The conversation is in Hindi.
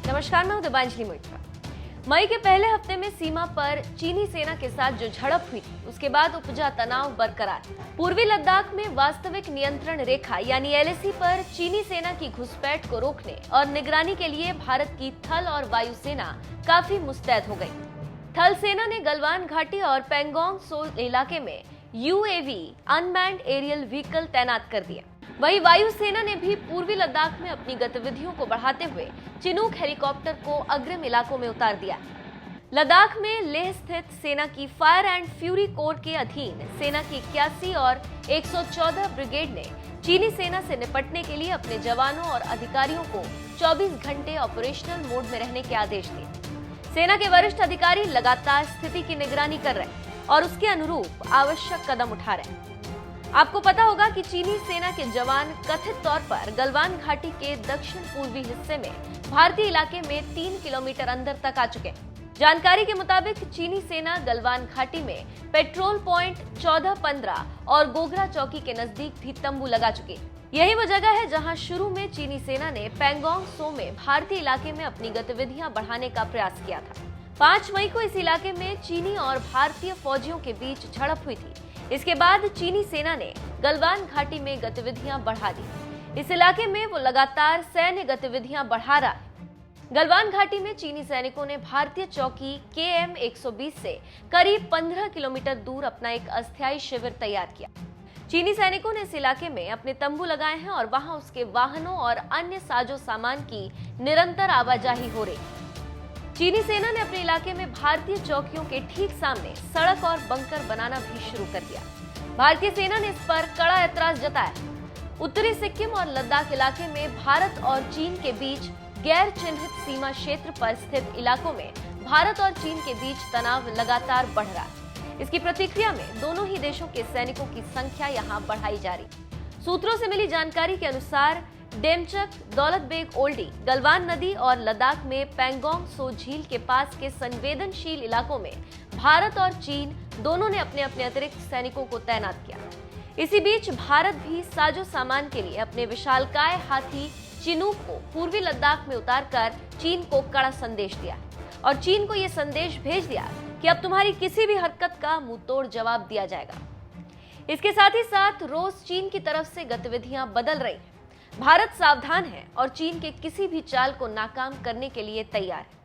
नमस्कार, मैं हूं दिबांजलि मोइत्रा। मई के पहले हफ्ते में सीमा पर चीनी सेना के साथ जो झड़प हुई थी, उसके बाद उपजा तनाव बरकरार। पूर्वी लद्दाख में वास्तविक नियंत्रण रेखा यानी एलएसी पर चीनी सेना की घुसपैठ को रोकने और निगरानी के लिए भारत की थल और वायु सेना काफी मुस्तैद हो गई। थल सेना ने गलवान घाटी और पेंगोंग सो इलाके में यूएवी अनमैन्ड एरियल व्हीकल तैनात कर दिए। वहीं वायुसेना ने भी पूर्वी लद्दाख में अपनी गतिविधियों को बढ़ाते हुए चिनूक हेलीकॉप्टर को अग्रिम इलाकों में उतार दिया। लद्दाख में लेह स्थित सेना की फायर एंड फ्यूरी कोर के अधीन सेना की 81 और 114 ब्रिगेड ने चीनी सेना से निपटने के लिए अपने जवानों और अधिकारियों को 24 घंटे ऑपरेशनल मोड में रहने के आदेश दिए। सेना के वरिष्ठ अधिकारी लगातार स्थिति की निगरानी कर रहे हैं और उसके अनुरूप आवश्यक कदम उठा रहे हैं। आपको पता होगा कि चीनी सेना के जवान कथित तौर पर गलवान घाटी के दक्षिण पूर्वी हिस्से में भारतीय इलाके में 3 किलोमीटर अंदर तक आ चुके हैं। जानकारी के मुताबिक चीनी सेना गलवान घाटी में पेट्रोल पॉइंट 14-15 और गोगरा चौकी के नजदीक भी तंबू लगा चुकी है। यही वो जगह है जहां शुरू में चीनी सेना ने पेंगोंग सो में भारतीय इलाके में अपनी गतिविधियां बढ़ाने का प्रयास किया था। 5 मई को इस इलाके में चीनी और भारतीय फौजियों के बीच झड़प हुई थी। इसके बाद चीनी सेना ने गलवान घाटी में गतिविधियां बढ़ा दी। इस इलाके में वो लगातार सैन्य गतिविधियां बढ़ा रहा है। गलवान घाटी में चीनी सैनिकों ने भारतीय चौकी KM 120 से करीब 15 किलोमीटर दूर अपना एक अस्थायी शिविर तैयार किया। चीनी सैनिकों ने इस इलाके में अपने तंबू लगाए हैं और वहां उसके वाहनों और अन्य साजो सामान की निरंतर आवाजाही हो रही है। चीनी सेना ने अपने इलाके में भारतीय चौकियों के ठीक सामने सड़क और बंकर बनाना भी शुरू कर दिया। भारतीय सेना ने इस पर कड़ा ऐतराज जताया। उत्तरी सिक्किम और लद्दाख इलाके में भारत और चीन के बीच गैर चिन्हित सीमा क्षेत्र पर स्थित इलाकों में भारत और चीन के बीच तनाव लगातार बढ़ रहा है। इसकी प्रतिक्रिया में दोनों ही देशों के सैनिकों की संख्या यहां बढ़ाई जा रही। सूत्रों से मिली जानकारी के अनुसार डेमचक, दौलत बेग ओल्डी, गलवान नदी और लद्दाख में पेंगोंग सो झील के पास के संवेदनशील इलाकों में भारत और चीन दोनों ने अपने अपने अतिरिक्त सैनिकों को तैनात किया। इसी बीच भारत भी साजो सामान के लिए अपने विशालकाय हाथी चिनूक को पूर्वी लद्दाख में उतारकर चीन को कड़ा संदेश दिया और चीन को यह संदेश भेज दिया कि अब तुम्हारी किसी भी हरकत का मुंहतोड़ जवाब दिया जाएगा। इसके साथ ही साथ रोज चीन की तरफ से गतिविधियां बदल रही हैं। भारत सावधान है और चीन के किसी भी चाल को नाकाम करने के लिए तैयार है।